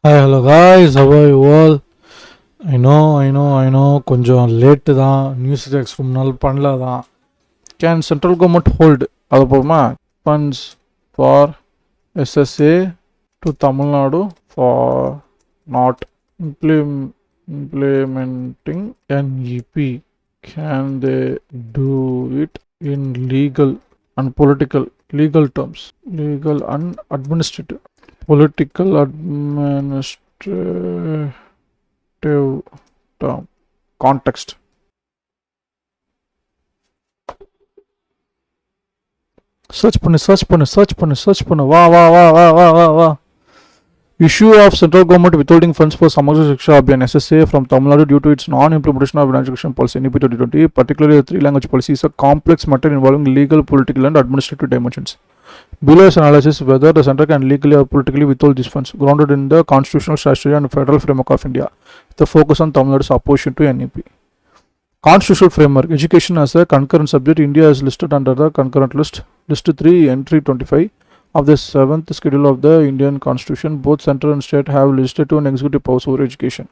Hi, hello guys, how are you all? I know கொஞ்சம் late தான். News டெக்ஸ் ரொம்ப நாள் பண்ணல தான். கேன் சென்ட்ரல் கவர்மெண்ட் ஹோல்டு அது போமா funds for SSA to Tamil Nadu for not implementing NEP? Can they do it in legal and political legal terms, legal and administrative? Political administrative term context. Search பண்ணு வா. Issue of central government withholding funds for Samagra Shiksha Abhiyan SSA from Tamil Nadu due to its non-implementation of education policy NEP 2020, particularly the three-language policy, is a complex matter involving legal, political and administrative dimensions. Below is analysis whether the centre can legally or politically withhold these funds, grounded in the constitutional, statutory and federal framework of India. The focus on Tamil Nadu's opposition to NEP. Constitutional framework. Education as a concurrent subject. India is listed under the concurrent list. List 3, entry 25 of the 7th schedule of the Indian Constitution. Both central and state have legislative and executive powers over education.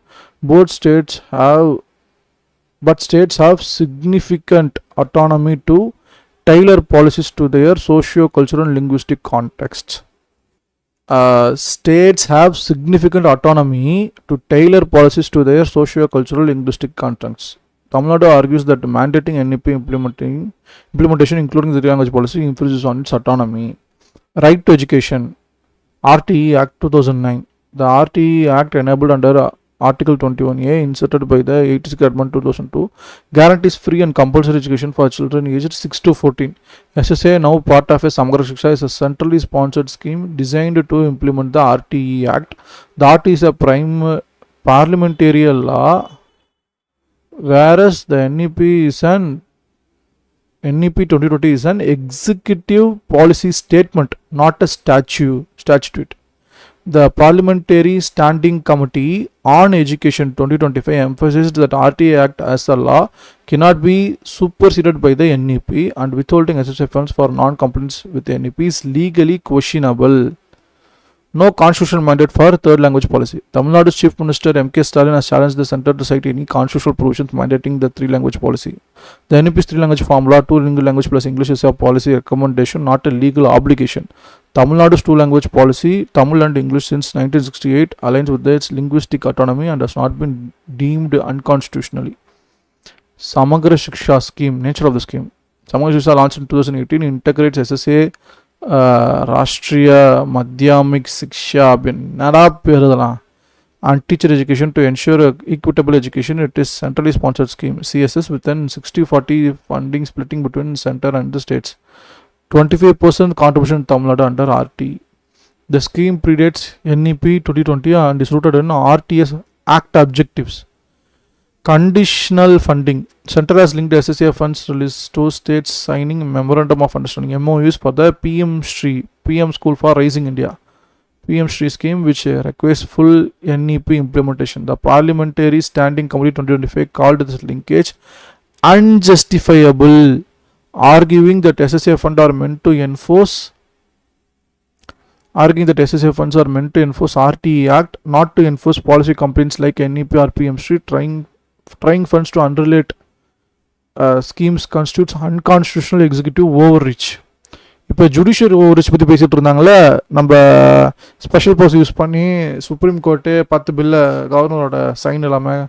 But states have significant autonomy to tailor policies to their socio-cultural and linguistic contexts. States have significant autonomy to tailor policies to their socio-cultural linguistic contexts. Tamil Nadu argues that mandating NEP implementation, including the language policy, infringes on its autonomy. Right to education. RTE Act 2009. The RTE Act, enabled under Article 21A, inserted by the 86th Amendment 2002, guarantees free and compulsory education for children aged 6 to 14. SSA, now part of a Samagra Shiksha, is a centrally sponsored scheme designed to implement the RTE Act. The RTE is a prime parliamentary law, whereas the NEP 2020 is an executive policy statement, not a statute. The Parliamentary Standing Committee on Education 2025 emphasized that RTA Act as a law cannot be superseded by the NEP, and withholding SSA funds for non-compliance with the NEP is legally questionable. No constitutional mandate for third language policy. Tamil Nadu's Chief Minister M.K. Stalin has challenged the centre to cite any constitutional provisions mandating the three-language policy. The NEP's three-language formula, two-lingual language plus English, is a policy recommendation, not a legal obligation. Tamil Nadu's two-language policy, Tamil and English, since 1968 aligns with its linguistic autonomy and has not been deemed unconstitutionally. Samagra Shiksha scheme. Nature of the scheme. Samagra Shiksha, launched in 2018, integrates SSA, Rashtriya மத்தியாமிக் சிக்ஷா அப்படின்னு நிறையா பேர் இதெல்லாம் and teacher education to ensure equitable education. It is centrally sponsored scheme CSS with an 60-40 funding splitting between center and the states. 25% contribution Tamil Nadu under RT. The scheme predates NEP 2020 and is rooted in RTS Act objectives. Conditional funding. Center has linked SSA funds released to states signing memorandum of understanding MOUs for the PM School for Rising India PM Shri scheme, which requires full NEP implementation. The Parliamentary Standing Committee 2025 called this linkage unjustifiable, arguing that SSA funds are meant to enforce RTE Act, not to enforce policy complaints like NEP or PM Shri. Trying funds to unrelated schemes constitutes unconstitutional executive overreach. இப்போ judicial ஓவர்ரீச் பற்றி பேசிகிட்டு இருந்தாங்களே, நம்ம special powers use பண்ணி supreme court 10 பில்லை கவர்னரோட sign இல்லாமல்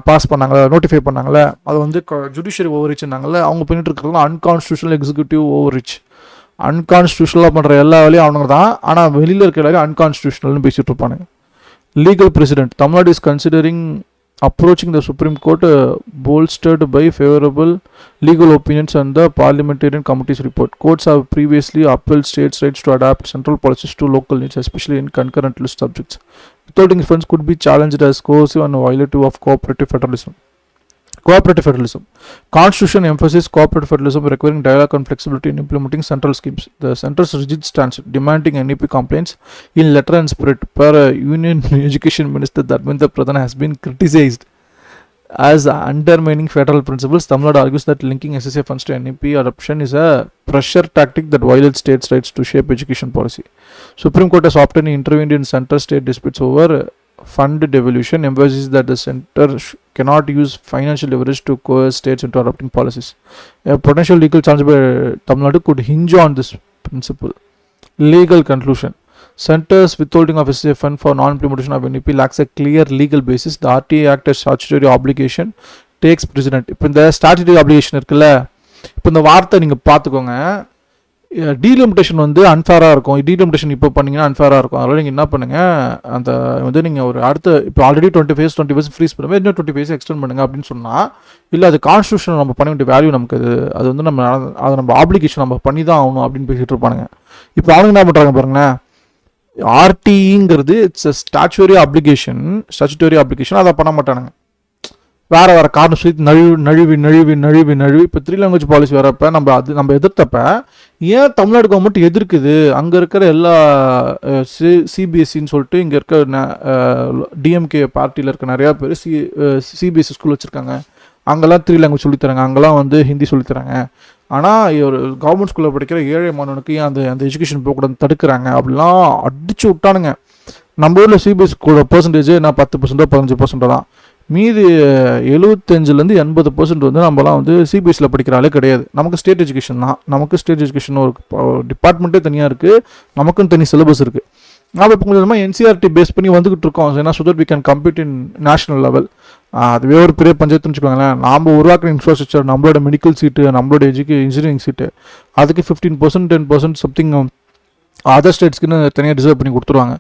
pass பண்ணாங்களே, notify பண்ணாங்களே, அது வந்து ஜுடிஷியல் ஓவர்ரீச் இருந்தாங்களே, அவங்க பண்ணிட்டு இருக்கிறதுலாம் அன்கான்ஸ்டியூஷனல் எக்ஸிக்யூட்டிவ் ஓவர்ரீச். அன்கான்ஸ்டியூஷனலாக பண்ணுற எல்லா வேலையும் அவனுங்க தான், ஆனால் வெளியில் இருக்கிற எல்லாரும் அன்கான்ஸ்டியூஷனல்னு பேசிகிட்டு இருப்பானுங்க. Legal president. Tamil Nadu is considering approaching the Supreme Court, bolstered by favorable legal opinions and the Parliamentarian Committee's report. Courts have previously upheld states' rights to adapt central policies to local needs, especially in concurrent list subjects. Withholding funds could be challenged as coercive and violative of cooperative federalism. Constitution emphasizes cooperative federalism, requiring dialogue and flexibility in implementing central schemes. The centre's rigid stance demanding NEP complaints in letter and spirit per Union Education Minister Dharmendra Pradhan has been criticized. as undermining federal principles. Tamil Nadu argues that linking SSA funds to NEP adoption is a pressure tactic that violates states' rights to shape education policy. Supreme Court has often intervened in center-state disputes over fund devolution, emphasizes that the center cannot use financial leverage to coerce states into adopting policies. A potential legal challenge by Tamil Nadu could hinge on this principle. Legal conclusion. Center's withholding of SSA fund for non-implementation of NEP lacks a clear legal basis. The RTA Act as statutory obligation takes precedent. இப்போ இந்த statutory application இருக்குல்ல, இப்போ இந்த வார்த்தை நீங்கள் பார்த்துக்கோங்க, delimitation வந்து அன்ஃபேராக இருக்கும். டீலிமிட்டேஷன் இப்போ பண்ணிங்கன்னா அன்ஃபேராக இருக்கும். அதனால் நீங்கள் என்ன பண்ணுங்கள், அந்த வந்து நீங்கள் ஒரு அடுத்த இப்போ ஆல்ரெடி 20 ஃப்ரீஸ் பண்ணுங்கள், இன்னும் 20 எக்ஸ்டெண்ட் பண்ணுங்கள் அப்படின்னு சொன்னால், இல்லை அது கான்ஸ்டியூஷன் நம்ம பண்ண வேண்டிய வேல்யூ நமக்கு அது வந்து நம்ம அதை நம்ம ஆப்ளிகேஷன் நம்ம பண்ணி தான் ஆகணும் அப்படின்னு பேசிகிட்டு இருப்பானுங்க. இப்போ அவங்க என்ன பண்ணுறாங்க பாருங்களேன், ஆர்டிங்கிறது இட்ஸ் அ ஸ்டாச்சுட்டரி அப்ளிகேஷன், அதை பண்ண மாட்டானுங்க. வேறு காரணம் சொல்லி நழுவி இப்போ 3 லாங்குவேஜ் பாலிசி வரப்போ நம்ம எதிர்த்தப்ப ஏன் தமிழ்நாடு கவர்மெண்ட் எதிர்க்குது? அங்கே இருக்கிற எல்லா சிபிஎஸ்சின்னு சொல்லிட்டு இங்கே இருக்க டிஎம்கே பார்ட்டியில் இருக்க நிறையா பேர் சிபிஎஸ்சி ஸ்கூல் வச்சுருக்காங்க. அங்கெல்லாம் 3 லாங்குவேஜ் சொல்லித்தராங்க, அங்கெல்லாம் வந்து ஹிந்தி சொல்லித்தராங்க. ஆனால் ஒரு கவர்மெண்ட் ஸ்கூலில் படிக்கிற ஏழை மாணவனுக்கு ஏன் அந்த எஜுகேஷன் போகக்கூடாது தடுக்கிறாங்க அப்படிலாம் அடிச்சு விட்டானுங்க. நம்ம ஊரில் சிபிஎஸ்சி ஸ்கூலோட பர்சன்டேஜ் என்ன 10% 15% தான். மீதி 75% வந்து நம்மலாம் வந்து சிபிஎஸ்சியில் படிக்கிறாலே கிடையாது. நமக்கு ஸ்டேட் எஜுகேஷன் தான். நமக்கு ஸ்டேட் எஜுகேஷன் ஒரு டிபார்ட்மெண்ட்டே தனியாக இருக்குது, நமக்குன்னு தனி சிலபஸ் இருக்குது. நம்ம இப்போ கொஞ்சமாக என்சிஆர்டி பேஸ் பண்ணி வந்துக்கிட்டு இருக்கோம். ஏன்னா so that we can compete in national level. அதுவே ஒரு பெரிய பஞ்சாயத்துன்னு வச்சுக்கோங்களேன். நாம் உருவாக்குற இன்ஃப்ராஸ்ட்ரக்சர், நம்மளோட மெடிக்கல் சீட்டு, நம்மளோட இன்ஜினியரிங் சீட்டு, அதுக்கு 15% 10% சம்திங் அதர் ஸ்டேட்ஸ்க்குன்னு தனியாக ரிசர்வ் பண்ணி கொடுத்துருவாங்க.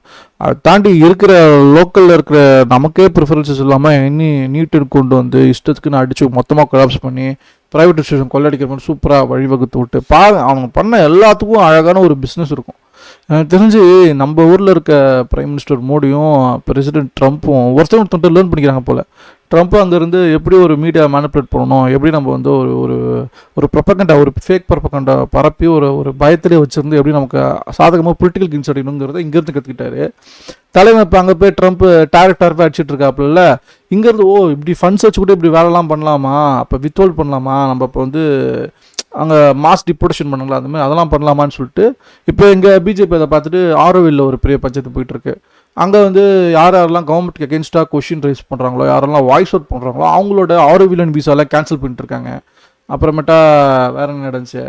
அதை தாண்டி இருக்கிற லோக்கலில் இருக்கிற நமக்கே ப்ரிஃபரன்சஸ் இல்லாமல் நீட்டு கொண்டு வந்து இஷ்டத்துக்குன்னு அடித்து மொத்தமாக கொலாப்ஸ் பண்ணி ப்ரைவேட் இன்ஸ்டியூஷன் கொள்ளடிக்கிற மாதிரி சூப்பராக வழிவகுத்து விட்டு அவங்க பண்ண எல்லாத்துக்கும் அழகான ஒரு பிஸ்னஸ் இருக்கும். எனக்கு தெரிஞ்சு நம்ம ஊரில் இருக்க பிரைம் மினிஸ்டர் மோடியும் பிரசிடென்ட் ட்ரம்ப்பும் ஒருத்தவங்க லேர்ன் பண்ணிக்கிறாங்க போல். ட்ரம்ப்பு அங்கேருந்து எப்படி ஒரு மீடியா மேனிப்புலேட் பண்ணணும், எப்படி நம்ம வந்து ஒரு ப்ரொபகண்டா, ஒரு ஃபேக் ப்ரொபகண்டா பரப்பி ஒரு பயத்திலே வச்சுருந்து எப்படி நமக்கு சாதகமாக பொலிட்டிக்கல் கின்ஸ் அடிக்கணுங்கிறத இங்கேருந்து கற்றுக்கிட்டாரு. தலைமை இப்போ அங்கே போய் ட்ரம்ப் டேரக்டாக அடிச்சுட்டு இருக்காப்புல, இங்கேருந்து இப்படி ஃபண்ட்ஸ் வச்சு கூட இப்படி வேலைலாம் பண்ணலாமா, அப்போ வித்ஹோல்ட் பண்ணலாமா, நம்ம இப்போ வந்து அங்கே மாஸ் டிப்போர்டேஷன் பண்ணலாம், அந்த மாதிரி அதெல்லாம் பண்ணலாமான்னு சொல்லிட்டு இப்போ எங்கள் பிஜேபி அதை பார்த்துட்டு ஆரோவில்ல ஒரு பெரிய பஞ்சாயத்து போயிட்டுருக்கு. அங்கே வந்து யாரெல்லாம் கவர்மெண்ட்டுக்கு அகேன்ஸ்டாக கொஷின் ரைஸ் பண்ணுறாங்களோ, யாரெல்லாம் வாய்ஸ் அவுட் பண்ணுறாங்களோ அவங்களோட ஆரோவில்லன் விசாலாம் கேன்சல் பண்ணிட்டு இருக்காங்க. அப்புறமேட்டா வேறு என்ன நடந்துச்சு,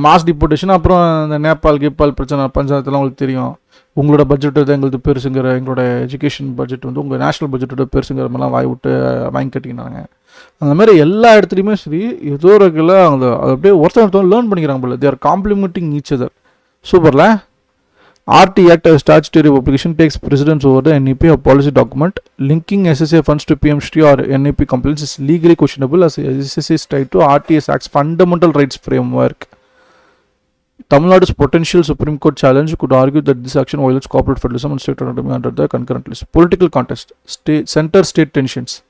மாஸ் டிப்போர்டேஷன். அப்புறம் இந்த நேபாள் பிரச்சனை பஞ்சாயத்துலாம் உங்களுக்கு தெரியும். உங்களோட பட்ஜெட் தான் எங்களுக்கு பெருசுங்கிற, எங்களோட எஜுகேஷன் பட்ஜெட் வந்து உங்கள் நேஷனல் பட்ஜெட்டோட பெருசுங்கிற மாதிரிலாம் வாய் விட்டு வாங்கி கட்டிக்கினாங்க. அந்த மாதிரி எல்லா இடத்துலையுமே சரி, ஏதோ இருக்குல்ல, அது அப்படியே ஒருத்தர் லேர்ன் பண்ணிக்கிறாங்க போல. They are complementing each other. சூப்பர்ல. RT Act as statutory obligation takes precedence over the NEP or policy document. Linking SSA funds to PMST or NEP compliance is legally questionable as SSA is tied to RTS Act's fundamental rights framework. Tamil Nadu's potential Supreme Court challenge could argue that this action violates corporate federalism and state autonomy under the concurrent list. Political context. Center-state tensions.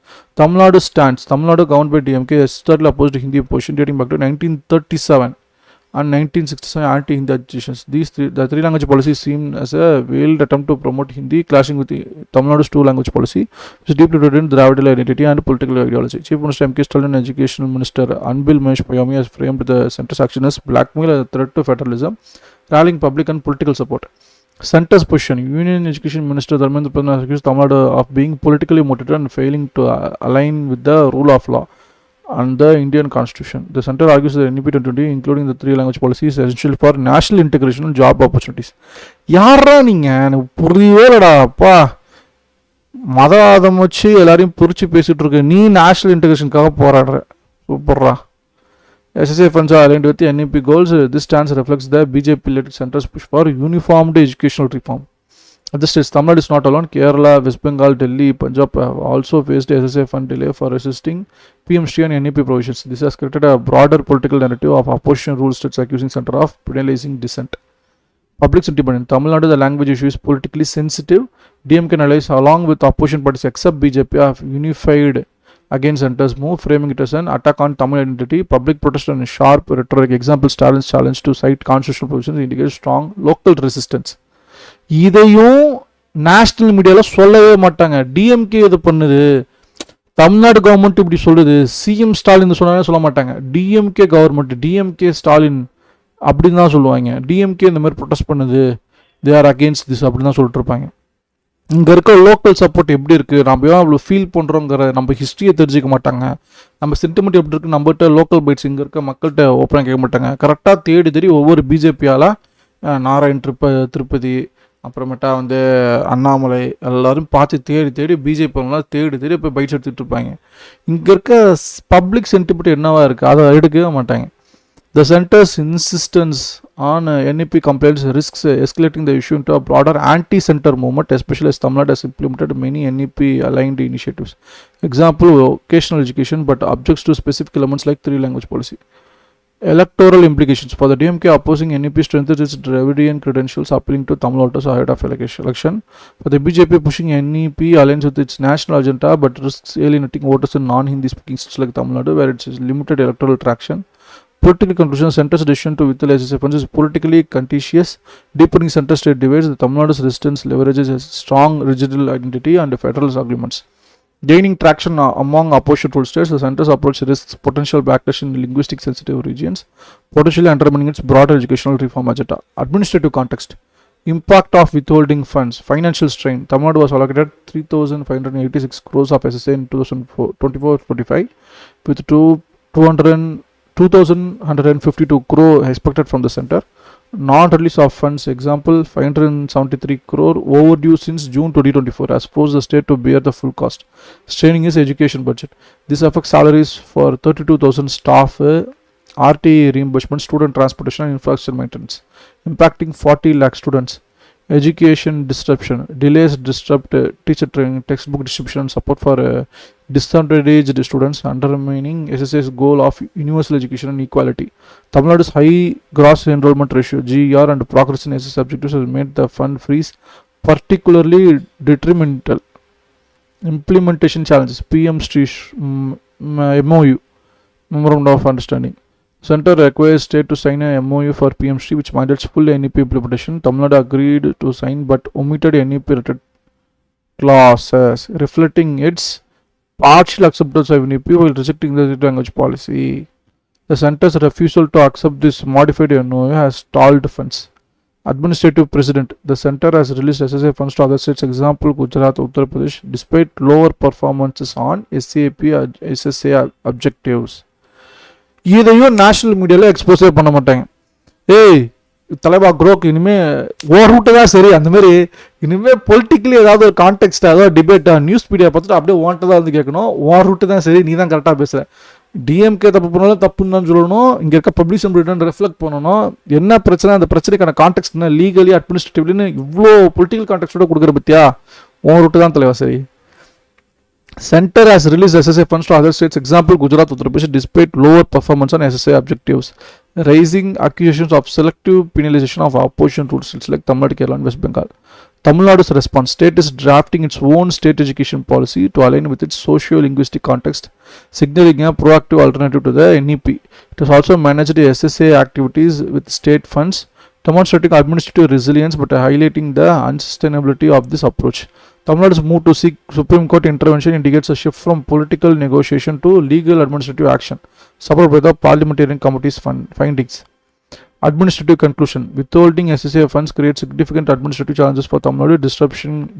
Tamil Nadu stands. Tamil Nadu governed by DMK has steadily opposed Hindi position dating back to 1937 and 1967 anti-Hindi agitations. The 3 language policy seemed as a veiled attempt to promote Hindi, clashing with the Tamil Nadu's 2 language policy, which is deeply rooted in Dravidal identity and political ideology. Chief Minister M.K. Stalin and Education Minister Anbil Mahesh Payami has framed the centre's action as blackmail as a threat to federalism, rallying public and political support. Center's position. Union Education Minister Dharmendra Pradhan accused Tamil Nadu of being politically motivated and failing to align with the rule of law and the Indian Constitution. The center argues that NEP 2020, including the 3 language policy, is essential for national integration and job opportunities. யாரா நீங்கள்? எனக்கு புரியவே இல்லடா அப்பா. மதவாதம் வச்சு எல்லாரையும் பிரித்து பேசிகிட்டு இருக்கு, நீ நேஷனல் இன்டெகிரேஷனுக்காக போராடுற. சூப்பர்ரா. SSA funds are aligned with the NEP goals. This stance reflects the BJP-led center's push for uniformed educational reform. Other states, Tamil Nadu is not alone. Kerala, West Bengal, Delhi, Punjab have also faced SSA fund delay for resisting PMST and NEP provisions. This has created a broader political narrative of opposition rule states accusing center of penalizing dissent. Public sentiment. In Tamil Nadu, the language issue is politically sensitive. DMK allies along with opposition parties except BJP have unified against center's move, framing it as an attack on Tamil identity. Public protest and sharp rhetoric. Example, Stalin's challenge to cite constitutional provisions indicates strong local resistance. இதையும் national மீடியாவில் சொல்லவே மாட்டாங்க. DMK இது பண்ணுது, Tamil Nadu government இப்படி சொல்லுது, CM Stalin சொன்னாலும் சொல்ல மாட்டாங்க, டிஎம்கே கவர்மெண்ட், டிஎம்கே ஸ்டாலின் அப்படின்னு தான் சொல்லுவாங்க. டிஎம்கே இந்த மாதிரி ப்ரொடெஸ்ட் பண்ணுது, தே ஆர் அகெயின்ஸ்ட் திஸ் அப்படின்னு தான் சொல்லிட்டு இருப்பாங்க. இங்கே இருக்க லோக்கல் சப்போர்ட் எப்படி இருக்குது, நம்ம ஏன் அவ்வளோ ஃபீல் பண்ணுறோங்கிற நம்ம ஹிஸ்ட்ரியை தெரிஞ்சிக்க மாட்டாங்க. நம்ம சென்டிமெண்ட் எப்படி இருக்குது, நம்மகிட்ட லோக்கல் பைட்ஸ் இங்கே இருக்க மக்கள்கிட்ட ஓப்பனாக கேட்க மாட்டாங்க. கரெக்டாக தேடி தேடி ஒவ்வொரு பிஜேபியால் நாராயண் திருப்பதி அப்புறமேட்டா வந்து அண்ணாமலை எல்லோரும் பார்த்து தேடி தேடி பிஜேபிலாம் தேடி தேடி போய் பைட்ஸ் எடுத்துகிட்டு இருப்பாங்க. இங்கே இருக்க பப்ளிக் சென்டிமெண்ட் என்னவா இருக்குது அதை எடுக்கவே மாட்டாங்க. The center's insistence on NEP complaints risks escalating the issue into a broader anti-center movement, especially as Tamil Nadu has implemented many NEP-aligned initiatives. Example, vocational education, but objects to specific elements like three-language policy. Electoral implications. For the DMK, opposing NEP strengthens its Dravidian credentials, appealing to Tamil voters ahead of election. For the BJP, pushing NEP aligns with its national agenda, but risks alienating voters in non-Hindi speaking states like Tamil Nadu, where it has limited electoral traction. Political conclusion, center's decision to withhold SSA funds is politically contentious, deepening center-state divides. The Tamil Nadu's resistance leverages a strong regional identity and federalist arguments. Gaining traction among opposition rule states, the center's approach risks potential backlash in linguistic sensitive regions, potentially undermining its broader educational reform agenda. Administrative context. Impact of withholding funds. Financial strain. Tamil Nadu was allocated 3,586 crores of SSA in 2024-45 with 2,152 crore expected from the center. Non-release of funds, example 573 crore overdue since June 2024 has forced the state to bear the full cost, straining its education budget. This affects salaries for 32,000 staff, RTA reimbursement, student transportation and infrastructure maintenance, impacting 40 lakh students. Education disruption, delays disrupt teacher training, textbook distribution and support for disadvantaged students, undermining SSA's goal of universal education and equality. Tamil Nadu's high gross enrollment ratio (GER) and progress in SSA objectives has made the fund freeze particularly detrimental. Implementation challenges. MOU, Memorandum of Understanding. Center requires state to sign a MOU for PMC which mandates full NEP implementation. Tamil Nadu agreed to sign but omitted NEP related clauses, reflecting its partial acceptance of NEP while rejecting the language policy. The center's refusal to accept this modified MOU has stalled funds. Administrative precedent. The center has released SSA funds to other states, example Gujarat, Uttar Pradesh, despite lower performances on SSA objectives. இதையும் national மீடியாவில் expose பண்ண மாட்டாங்க. ஏய் தலைவா குரோக், இனிமேல் ஓ route தான் சரி, அந்தமாரி இனிமேல் பொலிட்டிக்கலி ஏதாவது ஒரு கான்டெக்ட் ஏதாவது டிபேட்டாக நியூஸ் மீடியா பார்த்துட்டு அப்படியே ஓன்ட்டு தான் வந்து கேட்கணும், ஓ ரூட்டு தான் சரி, நீ தான் கரெக்டாக பேசுகிற. டிஎம்கே தப்பு பண்ணாலும் தப்புன்னு தான் சொல்லணும், இங்கே இருக்க பப்ளிஷ் அண்ட் ரெஃப்ளெக்ட் பண்ணணும். என்ன பிரச்சனை, அந்த பிரச்சனைக்கான கான்டெக்ட் என்ன, லீகலி அட்மினிஸ்ட்ரேட்டிவ்லின்னு இவ்வளோ பொலிட்டிக்கல் கான்டெக்ட்டோட கொடுக்குற பற்றியா, ஓ ரூட்டு தான் தலைவா சரி. Center has released SSA funds to other states, example Gujarat, Uttar Pradesh, despite lower performance on SSA objectives, raising accusations of selective penalization of opposition rule states like Tamil Nadu, Kerala and West Bengal. Tamil Nadu's response. State is drafting its own state education policy to align with its socio-linguistic context, signaling a proactive alternative to the NEP. It has also managed SSA activities with state funds, demonstrating administrative resilience but highlighting the unsustainability of this approach. Tamil Nadu's move to seek Supreme Court intervention indicates a shift from political negotiation to legal administrative action, supported by the Parliamentary Committee's findings. Administrative conclusion. Withholding SSA funds creates significant administrative challenges for Tamil Nadu,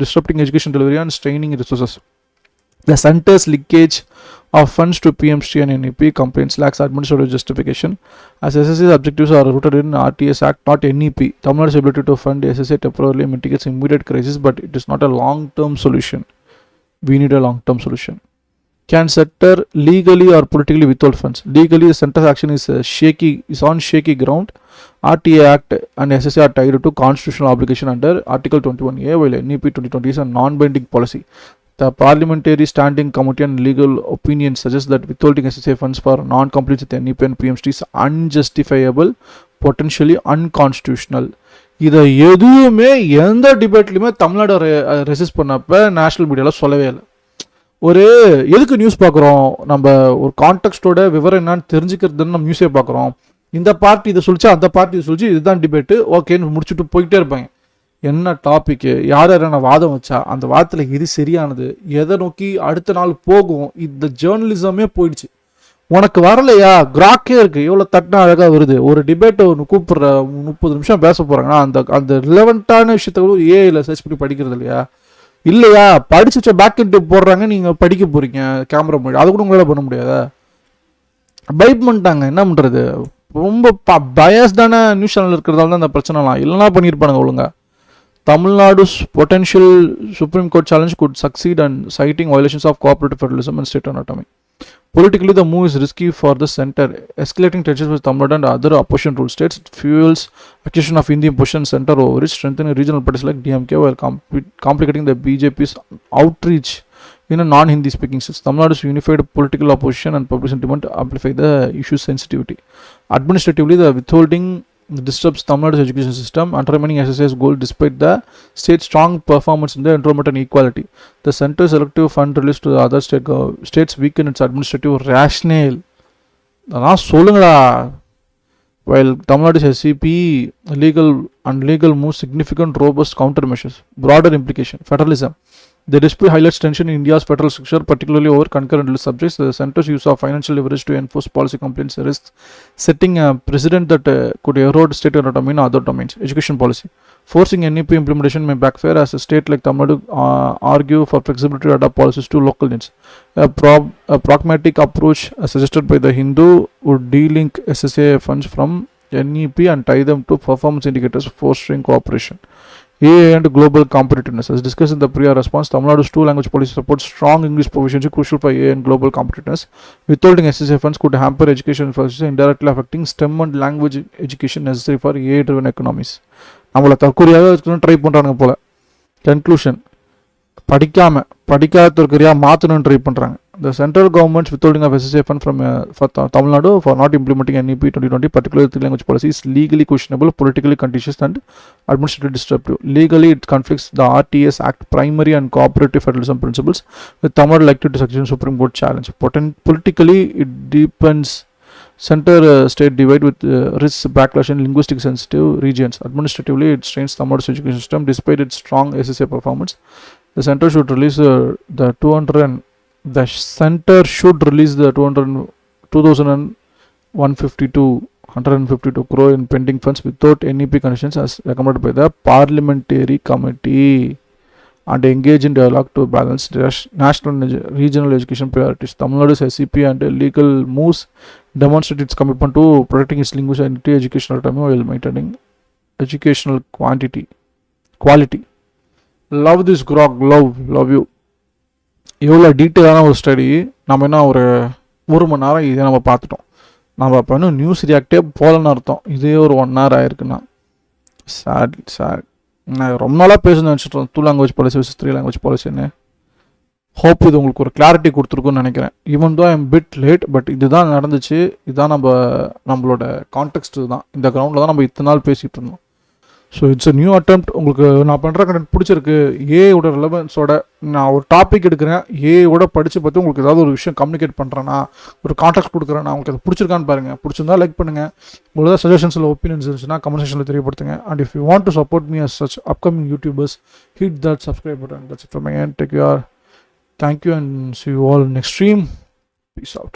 disrupting education delivery and straining resources. The center's leakage of funds to PMC and NEP complaints lacks administrative justification, as SSA's objectives are rooted in RTS Act, not NEP. Tamil Nadu's ability to fund SSA temporarily mitigates immediate crisis, but it is not a long-term solution. We need a long-term solution. Can center legally or politically withhold funds? Legally, the center's action is on shaky ground. RTA Act and SSA are tied to constitutional obligation under Article 21A, while NEP 2020 is a non-binding policy. The Parliamentary Standing Committee and legal opinion suggests that withholding SSA funds for non-compliance with NEP and PMC is unjustifiable, potentially unconstitutional. இதை எதுவுமே எந்த டிபேட்லையுமே Tamil Nadu resist பண்ணப்ப national மீடியாவில் சொல்லவே இல்லை. ஒரு எதுக்கு news பார்க்குறோம், நம்ம ஒரு கான்டெக்ஸ்டோட விவரம் என்னன்னு தெரிஞ்சுக்கிறதுன்னு நம்ம நியூஸே பார்க்குறோம். இந்த பார்ட்டி இதை சொல்லிச்சு, அந்த பார்ட்டி இதை சொல்லிச்சு, இதுதான் டிபேட்டு, ஓகேன்னு முடிச்சுட்டு போயிட்டே இருப்பாங்க. என்ன டாபிக்கு, யார் யாரான வாதம் வச்சா, அந்த வாதத்தில் எது சரியானது, எதை நோக்கி அடுத்த நாள் போகும், இந்த ஜேர்னலிசமே போயிடுச்சு. உனக்கு வரலையா, கிராக்கே இருக்குது, எவ்வளோ தட்டினா அழகாக வருது. ஒரு டிபேட்டை ஒன்று கூப்பிட்ற 30 நிமிஷம் பேச போகிறாங்கன்னா அந்த அந்த ரிலவெண்ட்டான விஷயத்த கூட ஏஐயில் சர்ச் பண்ணி படிக்கிறது இல்லையா? இல்லையா, படிச்சு வச்ச பேக்கெட் டிப் போடுறாங்க, நீங்கள் படிக்க போகிறீங்க கேமரா முன்னாடி, அது கூட உங்களால் பண்ண முடியாதா? பைப் பண்ணிட்டாங்க, என்ன பண்ணுறது? ரொம்ப பயஸ்டான நியூஸ் சேனல் இருக்கிறதால தான் அந்த பிரச்சனைலாம். இல்லைனா பண்ணியிருப்பானுங்க ஒழுங்கா. Tamil potential Supreme Court challenge could succeed and citing violations of cooperative federalism and state autonomy. Politically, the move is risky for the center. Escalating tensions with Tamil Nadu and other opposition rule states fuels accusation of Indian position center over it, strengthening regional parties like DMK while complicating the BJP's outreach in a non-Hindi speaking states. Tamil Nadu's unified political opposition and public sentiment amplify the issue's sensitivity. Administratively, the withholding disrupts Tamil Nadu's education system, undermining SSA's goal despite the state's strong performance in the enrollment and equality. The center's elective fund released to the other states weaken its administrative rationale. While Tamil Nadu's SCP legal and legal moves significant robust countermeasures. Broader implication: federalism. The dispute highlights tension in India's federal structure, particularly over concurrent list subjects. The center's use of financial leverage to enforce policy complaints risks setting a precedent that could erode state autonomy in other domains. Education policy. Forcing NEP implementation may backfire as a state like Tamil Nadu argue for flexibility to adapt policies to local needs. A pragmatic approach suggested by the Hindu would de-link SSA funds from NEP and tie them to performance indicators fostering cooperation. AI and global competitiveness. As discussed in the prior response, Tamil Nadu's two-language policy supports strong English proficiency crucial for AI and global competitiveness. Withholding SSA funds could hamper education infrastructure, indirectly affecting STEM and language education necessary for AI-driven economies. நம்மளை தற்கொலையாக வச்சுக்கணும் try பண்ணுறாங்க போல. Conclusion: படிக்காத தற்கொலையாக மாற்றணும்னு try பண்ணுறாங்க. The central government's withholding of SSA fund from for Tamil Nadu for not implementing NEP 2020, particularly the language policy, is legally questionable, politically contentious, and administratively disruptive. Legally, it conflicts the RTS Act primary and cooperative federalism principles, with Tamil Nadu likely to succeed in Supreme Court challenge. Politically, it deepens center-state divide with risks backlash in linguistic sensitive regions. Administratively, it strains Tamil Nadu's education system despite its strong SSA performance. The center should release the center should release the 2,152 crore in pending funds without NEP conditions as recommended by the parliamentary committee and engage in dialogue to balance national and regional education priorities. Tamil Nadu's SCP and legal moves demonstrate its commitment to protecting its linguistic identity, educational autonomy while maintaining educational quality. Love this grog, love you. இவ்வளோ டீட்டெயிலான ஒரு study நம்ம என்ன ஒரு மணி நேரம் இதே நம்ம பார்த்துட்டோம். நம்ம இப்போ இன்னும் நியூஸ் ரியாக்டே போகலன்னு அர்த்தம். இதே ஒரு 1 hour ஆயிருக்குண்ணா. சேட் நான் ரொம்ப நாளாக பேசணும்னு நினச்சிட்டோம் 2 language பாலிசி வர்சஸ் 3 language பாலிசின்னு. ஹோப் இது உங்களுக்கு ஒரு கிளாரிட்டி கொடுத்துருக்குன்னு நினைக்கிறேன். Even though I'm bit late, but இதுதான் நடந்துச்சு. இதுதான் நம்மளோட கான்டெக்ஸ்ட். இதுதான் இந்த கிரவுண்டில் தான் நம்ம இத்தனை நாள் பேசிகிட்டு இருந்தோம். So it's new attempt. உங்களுக்கு நான் பண்ணுற கண்டென்ட் பிடிச்சிருக்கு, ஏயோட ரிலவன்ஸோட நான் ஒரு டாபிக் எடுக்கிறேன், ஏயோட படித்து பார்த்து உங்களுக்கு ஏதாவது ஒரு விஷயம் கம்யூனிகேட் பண்ணுறேன்னா, ஒரு கான்டாக்ட் கொடுக்குறேன்னா, உங்களுக்கு அது பிடிச்சிருக்கான்னு பாருங்கள். பிடிச்சிருந்தா லைக் பண்ணுங்கள். உங்களுக்கு ஏதாவது சஜஷன்ஸில் ஒப்பீனியன்ஸ் இருந்துச்சுன்னா கமெண்ட் செக்ஷனில் தெரியப்படுத்துங்க. And if you want to support me as such upcoming YouTubers, hit that subscribe button. That's it from my end. Take you. Thank you and see you all next stream. Peace out.